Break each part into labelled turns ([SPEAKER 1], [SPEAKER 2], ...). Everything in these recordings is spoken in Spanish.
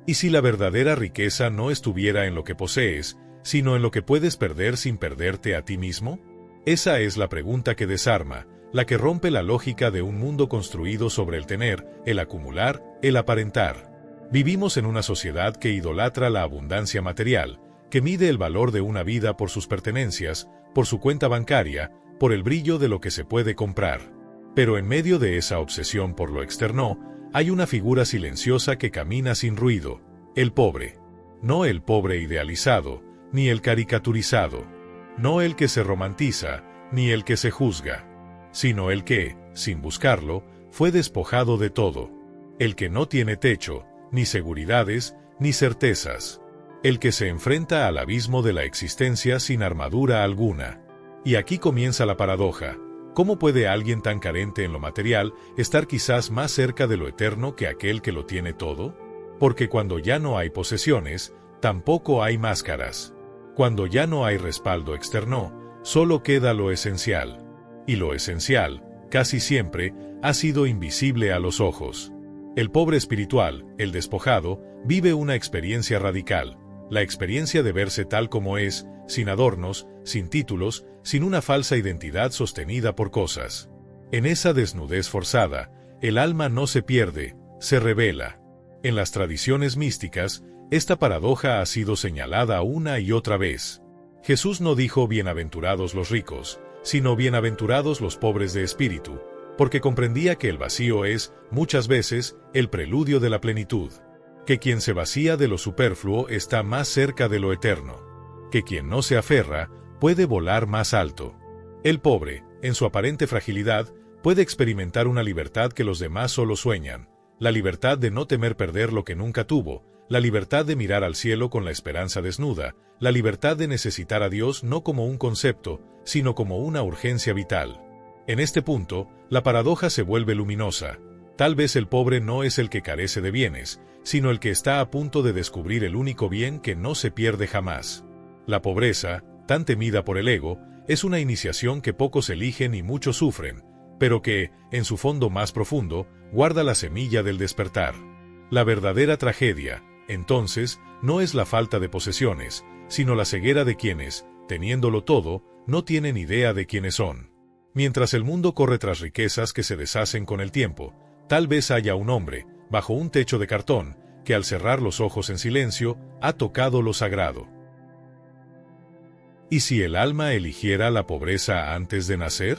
[SPEAKER 1] ¿Y si la verdadera riqueza no estuviera en lo que posees, sino en lo que puedes perder sin perderte a ti mismo? Esa es la pregunta que desarma, la que rompe la lógica de un mundo construido sobre el tener, el acumular, el aparentar. Vivimos en una sociedad que idolatra la abundancia material, que mide el valor de una vida por sus pertenencias, por su cuenta bancaria, por el brillo de lo que se puede comprar. Pero en medio de esa obsesión por lo externo, hay una figura silenciosa que camina sin ruido: el pobre. No el pobre idealizado, ni el caricaturizado. No el que se romantiza, ni el que se juzga. Sino el que, sin buscarlo, fue despojado de todo. El que no tiene techo, ni seguridades, ni certezas. El que se enfrenta al abismo de la existencia sin armadura alguna. Y aquí comienza la paradoja. ¿Cómo puede alguien tan carente en lo material estar quizás más cerca de lo eterno que aquel que lo tiene todo? Porque cuando ya no hay posesiones, tampoco hay máscaras. Cuando ya no hay respaldo externo, solo queda lo esencial. Y lo esencial, casi siempre, ha sido invisible a los ojos. El pobre espiritual, el despojado, vive una experiencia radical, la experiencia de verse tal como es, sin adornos, sin títulos, sin una falsa identidad sostenida por cosas. En esa desnudez forzada, el alma no se pierde, se revela. En las tradiciones místicas, esta paradoja ha sido señalada una y otra vez. Jesús no dijo bienaventurados los ricos, sino bienaventurados los pobres de espíritu, porque comprendía que el vacío es, muchas veces, el preludio de la plenitud. Que quien se vacía de lo superfluo está más cerca de lo eterno. Que quien no se aferra, puede volar más alto. El pobre, en su aparente fragilidad, puede experimentar una libertad que los demás solo sueñan, la libertad de no temer perder lo que nunca tuvo, la libertad de mirar al cielo con la esperanza desnuda, la libertad de necesitar a Dios no como un concepto, sino como una urgencia vital. En este punto, la paradoja se vuelve luminosa. Tal vez el pobre no es el que carece de bienes, sino el que está a punto de descubrir el único bien que no se pierde jamás. La pobreza, tan temida por el ego, es una iniciación que pocos eligen y muchos sufren, pero que, en su fondo más profundo, guarda la semilla del despertar. La verdadera tragedia, entonces, no es la falta de posesiones, sino la ceguera de quienes, teniéndolo todo, no tienen idea de quiénes son. Mientras el mundo corre tras riquezas que se deshacen con el tiempo, tal vez haya un hombre, bajo un techo de cartón, que al cerrar los ojos en silencio, ha tocado lo sagrado. ¿Y si el alma eligiera la pobreza antes de nacer?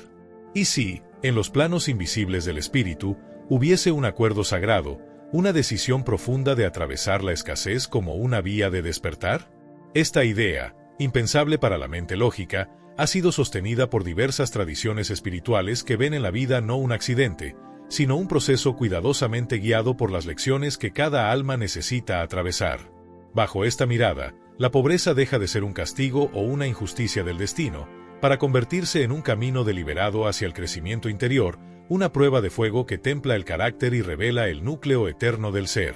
[SPEAKER 1] ¿Y si, en los planos invisibles del espíritu, hubiese un acuerdo sagrado, una decisión profunda de atravesar la escasez como una vía de despertar? Esta idea, impensable para la mente lógica, ha sido sostenida por diversas tradiciones espirituales que ven en la vida no un accidente, sino un proceso cuidadosamente guiado por las lecciones que cada alma necesita atravesar. Bajo esta mirada, la pobreza deja de ser un castigo o una injusticia del destino, para convertirse en un camino deliberado hacia el crecimiento interior, una prueba de fuego que templa el carácter y revela el núcleo eterno del ser.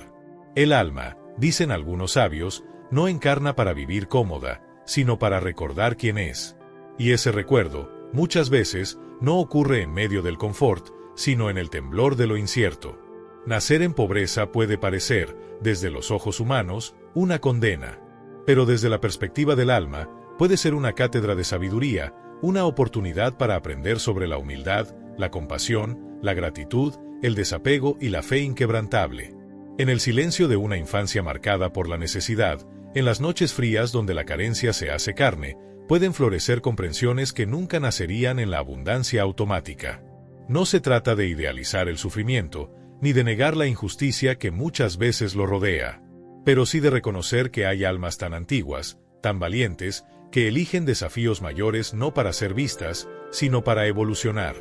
[SPEAKER 1] El alma, dicen algunos sabios, no encarna para vivir cómoda, sino para recordar quién es. Y ese recuerdo, muchas veces, no ocurre en medio del confort, sino en el temblor de lo incierto. Nacer en pobreza puede parecer, desde los ojos humanos, una condena. Pero desde la perspectiva del alma, puede ser una cátedra de sabiduría, una oportunidad para aprender sobre la humildad, la compasión, la gratitud, el desapego y la fe inquebrantable. En el silencio de una infancia marcada por la necesidad, en las noches frías donde la carencia se hace carne, pueden florecer comprensiones que nunca nacerían en la abundancia automática. No se trata de idealizar el sufrimiento, ni de negar la injusticia que muchas veces lo rodea, pero sí de reconocer que hay almas tan antiguas, tan valientes, que eligen desafíos mayores no para ser vistas, sino para evolucionar.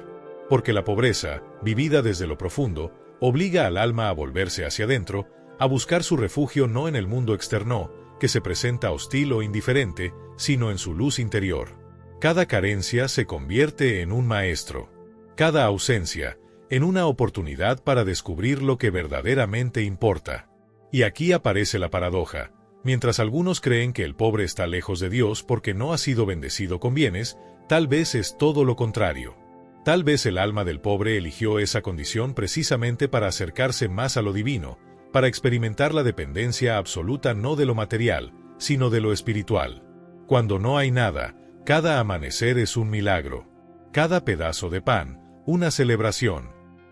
[SPEAKER 1] Porque la pobreza, vivida desde lo profundo, obliga al alma a volverse hacia adentro, a buscar su refugio no en el mundo externo, que se presenta hostil o indiferente, sino en su luz interior. Cada carencia se convierte en un maestro. Cada ausencia, en una oportunidad para descubrir lo que verdaderamente importa. Y aquí aparece la paradoja. Mientras algunos creen que el pobre está lejos de Dios porque no ha sido bendecido con bienes, tal vez es todo lo contrario. Tal vez el alma del pobre eligió esa condición precisamente para acercarse más a lo divino, para experimentar la dependencia absoluta no de lo material, sino de lo espiritual. Cuando no hay nada, cada amanecer es un milagro. Cada pedazo de pan, una celebración.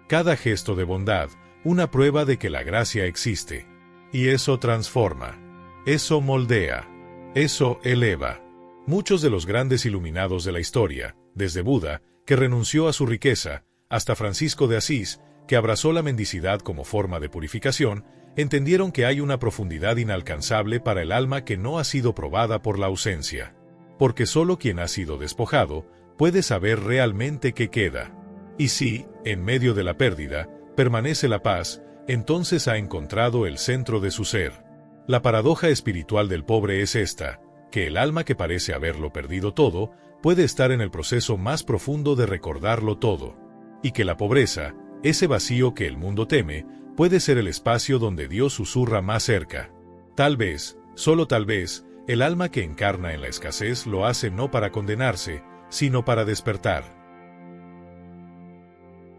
[SPEAKER 1] Cada gesto de bondad, una prueba de que la gracia existe. Y eso transforma. Eso moldea. Eso eleva. Muchos de los grandes iluminados de la historia, desde Buda, que renunció a su riqueza, hasta Francisco de Asís, que abrazó la mendicidad como forma de purificación, entendieron que hay una profundidad inalcanzable para el alma que no ha sido probada por la ausencia. Porque solo quien ha sido despojado puede saber realmente qué queda. Y si, en medio de la pérdida, permanece la paz, entonces ha encontrado el centro de su ser. La paradoja espiritual del pobre es esta, que el alma que parece haberlo perdido todo, puede estar en el proceso más profundo de recordarlo todo. Y que la pobreza, ese vacío que el mundo teme, puede ser el espacio donde Dios susurra más cerca. Tal vez, solo tal vez, el alma que encarna en la escasez lo hace no para condenarse, sino para despertar.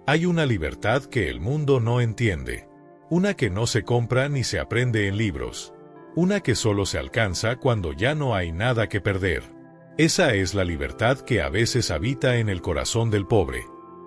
[SPEAKER 1] Hay una libertad que el mundo no entiende. Una que no se compra ni se aprende en libros. Una que solo se alcanza cuando ya no hay nada que perder. Esa es la libertad que a veces habita en el corazón del pobre.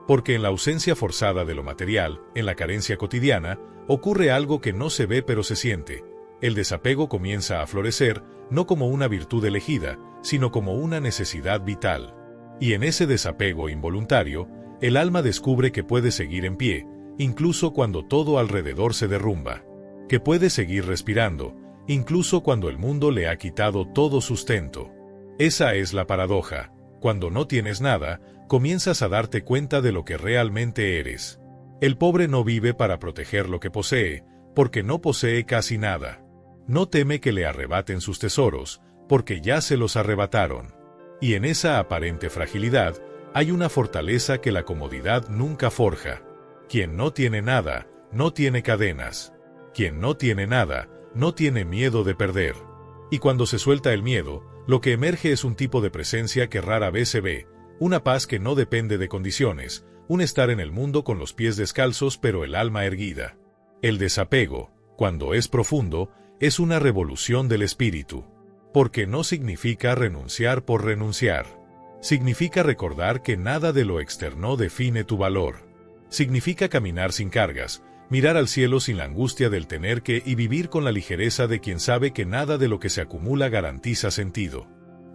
[SPEAKER 1] Porque en la ausencia forzada de lo material, en la carencia cotidiana, ocurre algo que no se ve pero se siente. El desapego comienza a florecer, no como una virtud elegida, sino como una necesidad vital. Y en ese desapego involuntario, el alma descubre que puede seguir en pie, incluso cuando todo alrededor se derrumba. Que puede seguir respirando, incluso cuando el mundo le ha quitado todo sustento. Esa es la paradoja. Cuando no tienes nada, comienzas a darte cuenta de lo que realmente eres. El pobre no vive para proteger lo que posee, porque no posee casi nada. No teme que le arrebaten sus tesoros, porque ya se los arrebataron. Y en esa aparente fragilidad, hay una fortaleza que la comodidad nunca forja. Quien no tiene nada, no tiene cadenas. Quien no tiene nada, no tiene miedo de perder. Y cuando se suelta el miedo, lo que emerge es un tipo de presencia que rara vez se ve, una paz que no depende de condiciones, un estar en el mundo con los pies descalzos pero el alma erguida. El desapego, cuando es profundo, es una revolución del espíritu. Porque no significa renunciar por renunciar. Significa recordar que nada de lo externo define tu valor. Significa caminar sin cargas, mirar al cielo sin la angustia del tener que y vivir con la ligereza de quien sabe que nada de lo que se acumula garantiza sentido.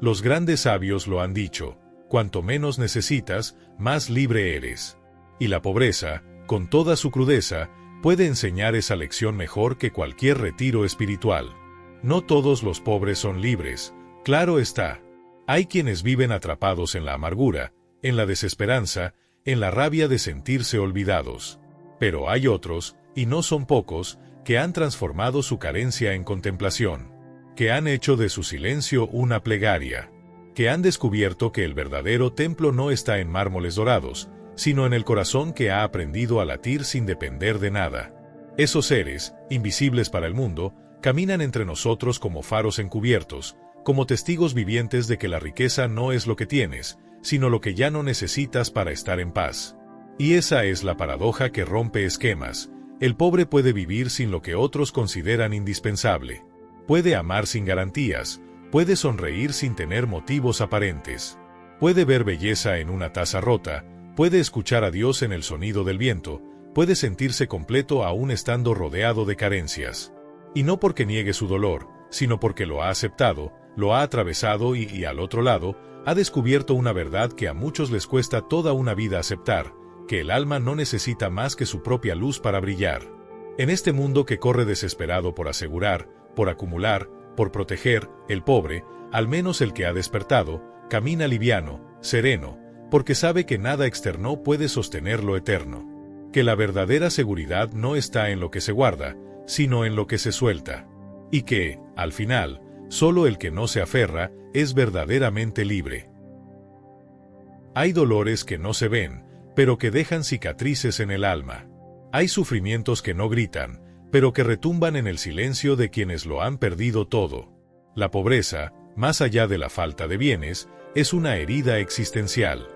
[SPEAKER 1] Los grandes sabios lo han dicho, cuanto menos necesitas, más libre eres. Y la pobreza, con toda su crudeza, puede enseñar esa lección mejor que cualquier retiro espiritual. No todos los pobres son libres, claro está. Hay quienes viven atrapados en la amargura, en la desesperanza, en la rabia de sentirse olvidados. Pero hay otros, y no son pocos, que han transformado su carencia en contemplación, que han hecho de su silencio una plegaria, que han descubierto que el verdadero templo no está en mármoles dorados, sino en el corazón que ha aprendido a latir sin depender de nada. Esos seres, invisibles para el mundo, caminan entre nosotros como faros encubiertos, como testigos vivientes de que la riqueza no es lo que tienes, sino lo que ya no necesitas para estar en paz. Y esa es la paradoja que rompe esquemas. El pobre puede vivir sin lo que otros consideran indispensable. Puede amar sin garantías, puede sonreír sin tener motivos aparentes. Puede ver belleza en una taza rota, puede escuchar a Dios en el sonido del viento, puede sentirse completo aún estando rodeado de carencias. Y no porque niegue su dolor, sino porque lo ha aceptado, lo ha atravesado y al otro lado, ha descubierto una verdad que a muchos les cuesta toda una vida aceptar, que el alma no necesita más que su propia luz para brillar. En este mundo que corre desesperado por asegurar, por acumular, por proteger, el pobre, al menos el que ha despertado, camina liviano, sereno, porque sabe que nada externo puede sostener lo eterno. Que la verdadera seguridad no está en lo que se guarda, sino en lo que se suelta. Y que, al final, solo el que no se aferra es verdaderamente libre. Hay dolores que no se ven, pero que dejan cicatrices en el alma. Hay sufrimientos que no gritan, pero que retumban en el silencio de quienes lo han perdido todo. La pobreza, más allá de la falta de bienes, es una herida existencial.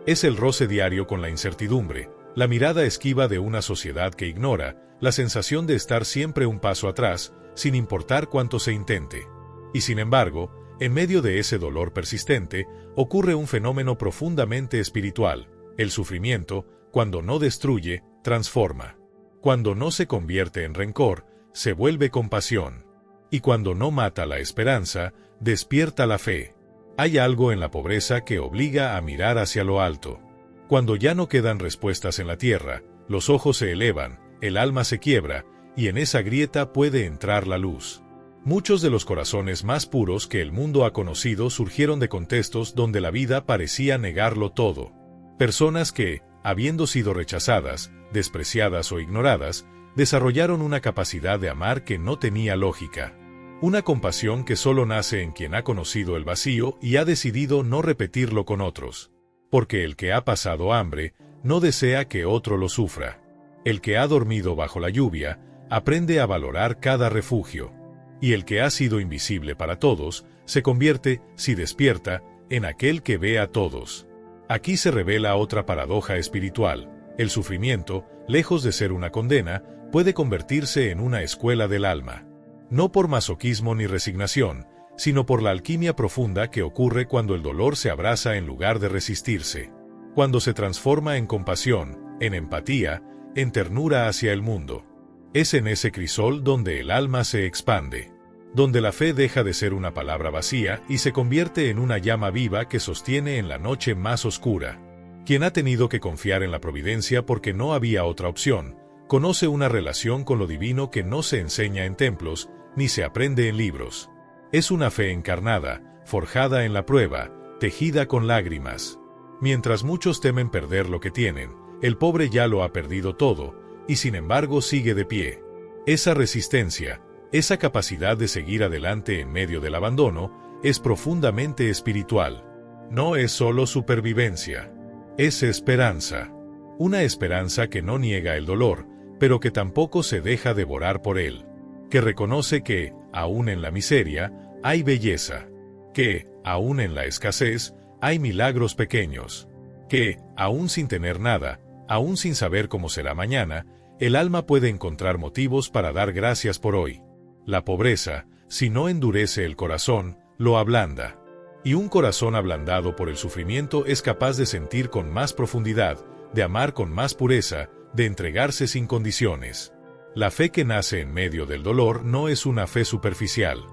[SPEAKER 1] Es el roce diario con la incertidumbre, La mirada esquiva de una sociedad que ignora, la sensación de estar siempre un paso atrás, sin importar cuánto se intente. Y sin embargo, en medio de ese dolor persistente, ocurre un fenómeno profundamente espiritual. El sufrimiento, cuando no destruye, transforma. Cuando no se convierte en rencor, se vuelve compasión. Y cuando no mata la esperanza, despierta la fe. Hay algo en la pobreza que obliga a mirar hacia lo alto. Cuando ya no quedan respuestas en la tierra, los ojos se elevan, el alma se quiebra, y en esa grieta puede entrar la luz. Muchos de los corazones más puros que el mundo ha conocido surgieron de contextos donde la vida parecía negarlo todo. Personas que, habiendo sido rechazadas, despreciadas o ignoradas, desarrollaron una capacidad de amar que no tenía lógica. Una compasión que solo nace en quien ha conocido el vacío y ha decidido no repetirlo con otros. Porque el que ha pasado hambre, no desea que otro lo sufra. El que ha dormido bajo la lluvia, aprende a valorar cada refugio. Y el que ha sido invisible para todos, se convierte, si despierta, en aquel que ve a todos. Aquí se revela otra paradoja espiritual. El sufrimiento, lejos de ser una condena, puede convertirse en una escuela del alma. No por masoquismo ni resignación, sino por la alquimia profunda que ocurre cuando el dolor se abraza en lugar de resistirse. Cuando se transforma en compasión, en empatía, en ternura hacia el mundo. Es en ese crisol donde el alma se expande. Donde la fe deja de ser una palabra vacía y se convierte en una llama viva que sostiene en la noche más oscura. Quien ha tenido que confiar en la providencia porque no había otra opción, conoce una relación con lo divino que no se enseña en templos, ni se aprende en libros. Es una fe encarnada, forjada en la prueba, tejida con lágrimas. Mientras muchos temen perder lo que tienen, el pobre ya lo ha perdido todo, y sin embargo sigue de pie. Esa resistencia, esa capacidad de seguir adelante en medio del abandono, es profundamente espiritual. No es solo supervivencia. Es esperanza. Una esperanza que no niega el dolor, pero que tampoco se deja devorar por él. Que reconoce que, aún en la miseria, hay belleza. Que, aún en la escasez, hay milagros pequeños. Que, aún sin tener nada, aún sin saber cómo será mañana, el alma puede encontrar motivos para dar gracias por hoy. La pobreza, si no endurece el corazón, lo ablanda. Y un corazón ablandado por el sufrimiento es capaz de sentir con más profundidad, de amar con más pureza, de entregarse sin condiciones. La fe que nace en medio del dolor no es una fe superficial.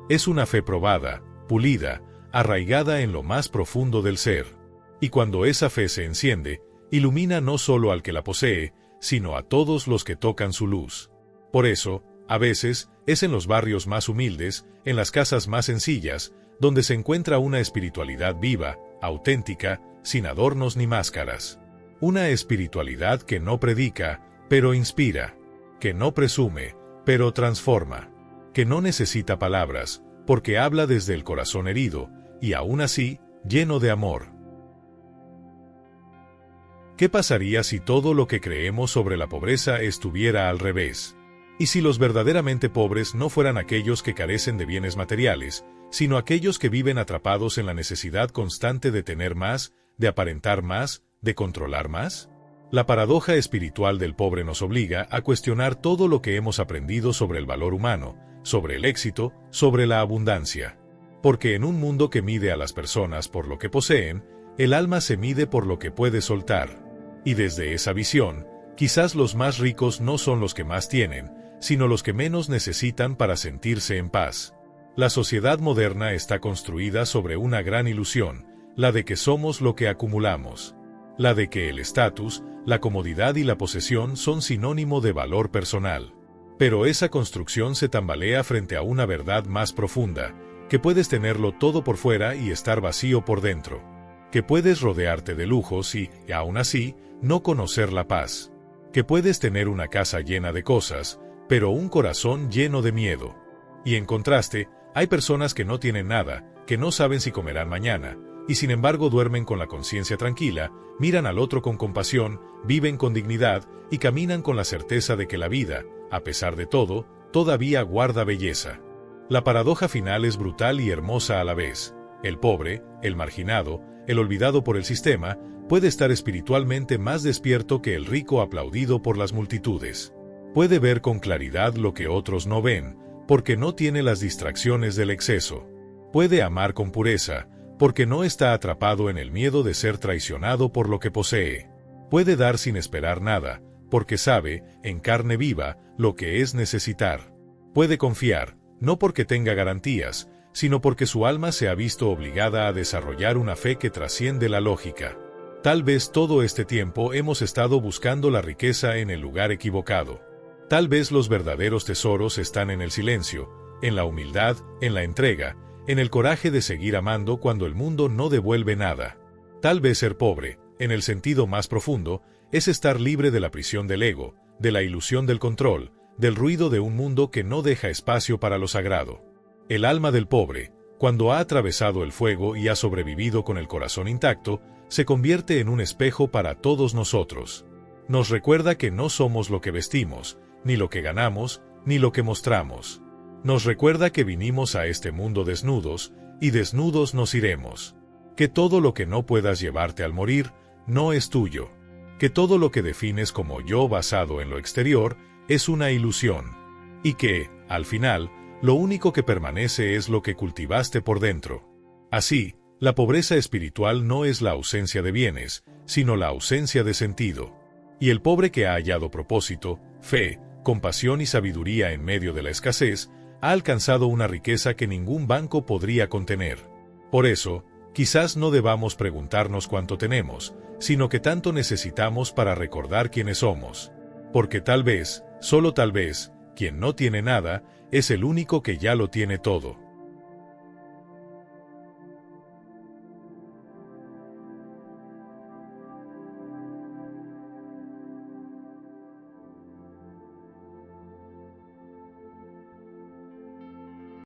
[SPEAKER 1] Es una fe probada, pulida, arraigada en lo más profundo del ser. Y cuando esa fe se enciende, ilumina no solo al que la posee, sino a todos los que tocan su luz. Por eso, a veces, es en los barrios más humildes, en las casas más sencillas, donde se encuentra una espiritualidad viva, auténtica, sin adornos ni máscaras. Una espiritualidad que no predica, pero inspira. Que no presume, pero transforma. Que no necesita palabras, porque habla desde el corazón herido, y aún así, lleno de amor. ¿Qué pasaría si todo lo que creemos sobre la pobreza estuviera al revés? Y si los verdaderamente pobres no fueran aquellos que carecen de bienes materiales, sino aquellos que viven atrapados en la necesidad constante de tener más, de aparentar más, de controlar más? La paradoja espiritual del pobre nos obliga a cuestionar todo lo que hemos aprendido sobre el valor humano, sobre el éxito, sobre la abundancia. Porque en un mundo que mide a las personas por lo que poseen, el alma se mide por lo que puede soltar. Y desde esa visión, quizás los más ricos no son los que más tienen, sino los que menos necesitan para sentirse en paz. La sociedad moderna está construida sobre una gran ilusión, la de que somos lo que acumulamos. La de que el estatus, la comodidad y la posesión son sinónimo de valor personal. Pero esa construcción se tambalea frente a una verdad más profunda, que puedes tenerlo todo por fuera y estar vacío por dentro. Que puedes rodearte de lujos y, aún así, no conocer la paz. Que puedes tener una casa llena de cosas, pero un corazón lleno de miedo. Y en contraste, hay personas que no tienen nada, que no saben si comerán mañana, y sin embargo duermen con la conciencia tranquila, miran al otro con compasión, viven con dignidad y caminan con la certeza de que la vida, a pesar de todo, todavía guarda belleza. La paradoja final es brutal y hermosa a la vez. El pobre, el marginado, el olvidado por el sistema, puede estar espiritualmente más despierto que el rico aplaudido por las multitudes. Puede ver con claridad lo que otros no ven, porque no tiene las distracciones del exceso. Puede amar con pureza, porque no está atrapado en el miedo de ser traicionado por lo que posee. Puede dar sin esperar nada, porque sabe, en carne viva, lo que es necesitar. Puede confiar, no porque tenga garantías, sino porque su alma se ha visto obligada a desarrollar una fe que trasciende la lógica. Tal vez todo este tiempo hemos estado buscando la riqueza en el lugar equivocado. Tal vez los verdaderos tesoros están en el silencio, en la humildad, en la entrega, en el coraje de seguir amando cuando el mundo no devuelve nada. Tal vez ser pobre, en el sentido más profundo, es estar libre de la prisión del ego, de la ilusión del control, del ruido de un mundo que no deja espacio para lo sagrado. El alma del pobre, cuando ha atravesado el fuego y ha sobrevivido con el corazón intacto, se convierte en un espejo para todos nosotros. Nos recuerda que no somos lo que vestimos, ni lo que ganamos, ni lo que mostramos. Nos recuerda que vinimos a este mundo desnudos, y desnudos nos iremos. Que todo lo que no puedas llevarte al morir, no es tuyo. Que todo lo que defines como yo basado en lo exterior, es una ilusión. Y que, al final, lo único que permanece es lo que cultivaste por dentro. Así, la pobreza espiritual no es la ausencia de bienes, sino la ausencia de sentido. Y el pobre que ha hallado propósito, fe, compasión y sabiduría en medio de la escasez, ha alcanzado una riqueza que ningún banco podría contener. Por eso, quizás no debamos preguntarnos cuánto tenemos, sino que tanto necesitamos para recordar quiénes somos. Porque tal vez, solo tal vez, quien no tiene nada, es el único que ya lo tiene todo.